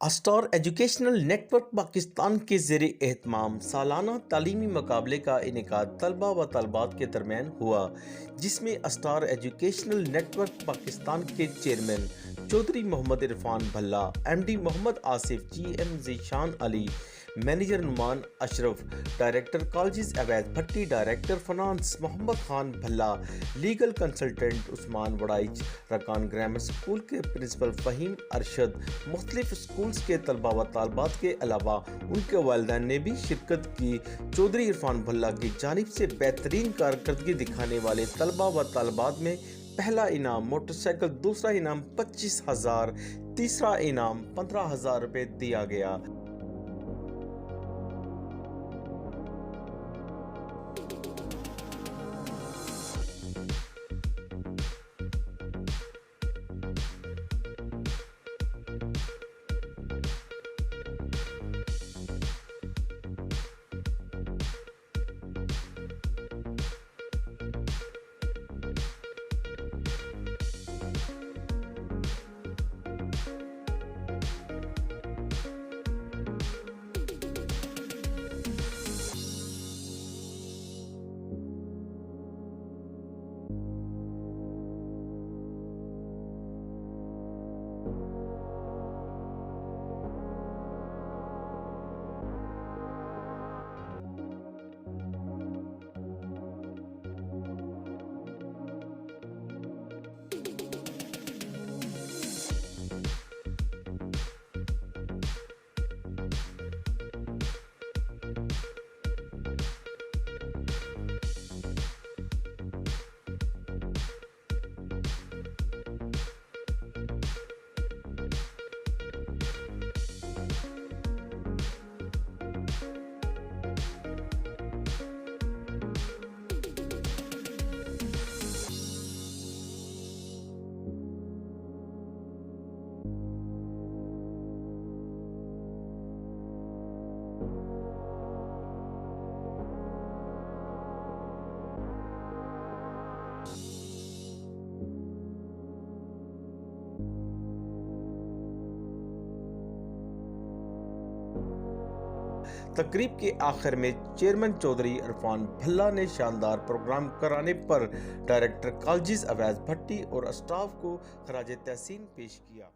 Star educational network Pakistan के ज़ेरे एहतमाम सालाना तालीमी मुकाबले का इनेकाद तलबा व तलबात के दरमियान हुआ, जिसमें अस्टार एजुकेशनल नेटवर्क पाकिस्तान के chairman Chaudhry Mohammad Irfan Bhalla, MD Mohammad Asif, GM Zeeshan Ali, manager Noman Ashraf, director colleges अवैध Bhatti, director finance Mohammad Khan Bhalla, legal consultant Usman Warraich, रकान ग्रामर स्कूल के प्रिंसिपल फ़हीम अरशद, मुख्तलिफ स्कूल्स के तलबा व तालबात के अलावा उनके वालिदैन ने भी शिरकत की। चौधरी इरफान भल्ला की जानिब से बेहतरीन कारकर्दगी दिखाने वाले तलबा व तालबात में पहला इनाम मोटरसाइकिल, दूसरा इनाम 25,000, तीसरा इनाम 15,000 रुपये दिया गया। तकरीब के आखिर में चेयरमैन चौधरी इरफान भल्ला ने शानदार प्रोग्राम कराने पर डायरेक्टर कॉलेजेस अवैध भट्टी और स्टाफ को खराज तहसीन पेश किया।